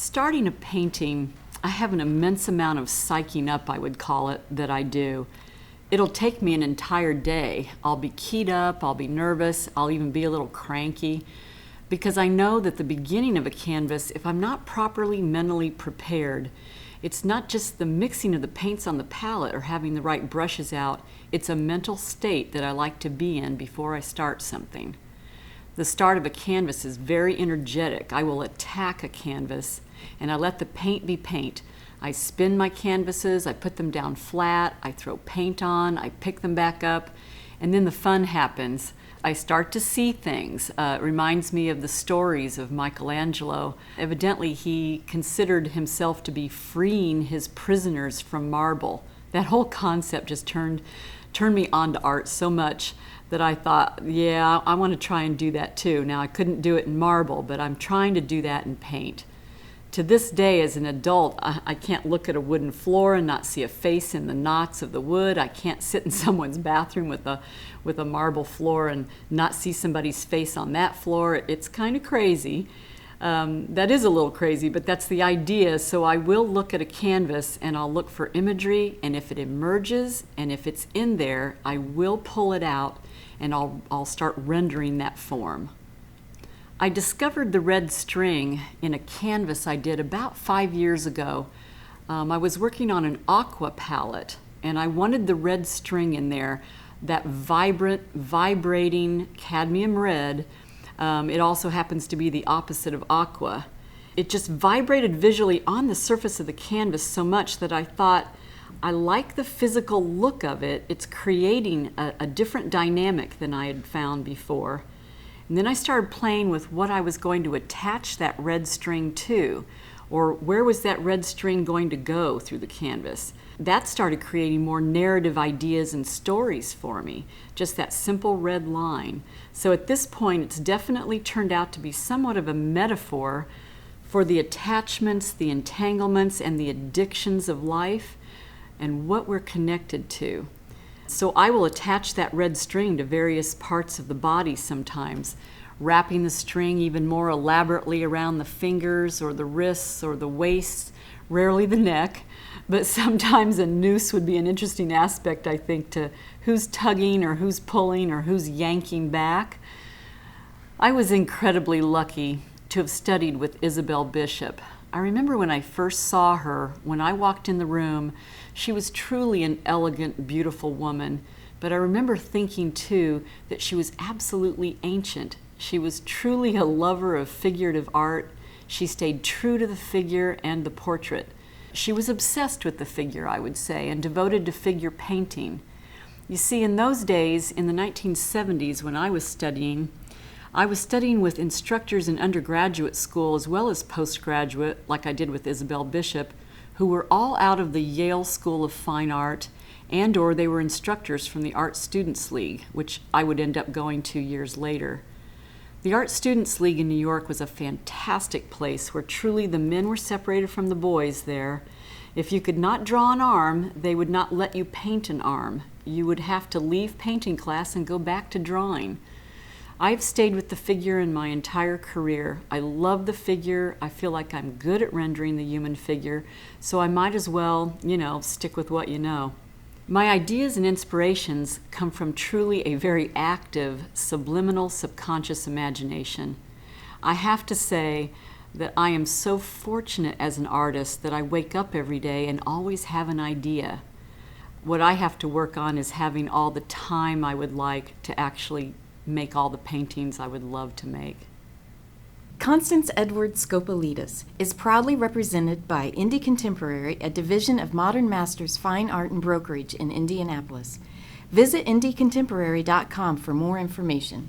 Starting a painting, I have an immense amount of psyching up, I would call it, that I do. It'll take me an entire day. I'll be keyed up, I'll be nervous, I'll even be a little cranky, because I know that the beginning of a canvas, if I'm not properly mentally prepared, it's not just the mixing of the paints on the palette or having the right brushes out, it's a mental state that I like to be in before I start something. The start of a canvas is very energetic. I will attack a canvas and I let the paint be paint. I spin my canvases, I put them down flat, I throw paint on, I pick them back up, and then the fun happens. I start to see things. It reminds me of the stories of Michelangelo. Evidently, he considered himself to be freeing his prisoners from marble. That whole concept just turned me on to art so much that I thought, yeah, I want to try and do that too. Now, I couldn't do it in marble, but I'm trying to do that in paint. To this day, as an adult, I can't look at a wooden floor and not see a face in the knots of the wood. I can't sit in someone's bathroom with a marble floor and not see somebody's face on that floor. It's kind of crazy. That is a little crazy, but that's the idea. So I will look at a canvas and I'll look for imagery, and if it emerges and if it's in there, I will pull it out and I'll start rendering that form. I discovered the red string in a canvas I did about 5 years ago. I was working on an aqua palette and I wanted the red string in there, that vibrant, vibrating cadmium red. It also happens to be the opposite of aqua. It just vibrated visually on the surface of the canvas so much that I thought, I like the physical look of it. It's creating a different dynamic than I had found before. And then I started playing with what I was going to attach that red string to, or where was that red string going to go through the canvas. That started creating more narrative ideas and stories for me, just that simple red line. So at this point, it's definitely turned out to be somewhat of a metaphor for the attachments, the entanglements, and the addictions of life, and what we're connected to. So I will attach that red string to various parts of the body sometimes, wrapping the string even more elaborately around the fingers or the wrists or the waist, rarely the neck, but sometimes a noose would be an interesting aspect, I think, to who's tugging or who's pulling or who's yanking back. I was incredibly lucky to have studied with Isabel Bishop. I remember when I first saw her, when I walked in the room, she was truly an elegant, beautiful woman. But I remember thinking, too, that she was absolutely ancient. She was truly a lover of figurative art. She stayed true to the figure and the portrait. She was obsessed with the figure, I would say, and devoted to figure painting. You see, in those days, in the 1970s, when I was studying with instructors in undergraduate school as well as postgraduate, like I did with Isabel Bishop, who were all out of the Yale School of Fine Art, and or they were instructors from the Art Students League, which I would end up going to years later. The Art Students League in New York was a fantastic place where truly the men were separated from the boys there. If you could not draw an arm, they would not let you paint an arm. You would have to leave painting class and go back to drawing. I've stayed with the figure in my entire career. I love the figure. I feel like I'm good at rendering the human figure, so I might as well, stick with what you know. My ideas and inspirations come from truly a very active, subliminal, subconscious imagination. I have to say that I am so fortunate as an artist that I wake up every day and always have an idea. What I have to work on is having all the time I would like to actually make all the paintings I would love to make. Constance Edwards Scopelitis is proudly represented by Indie Contemporary, a division of Modern Masters Fine Art and Brokerage in Indianapolis. Visit indiecontemporary.com for more information.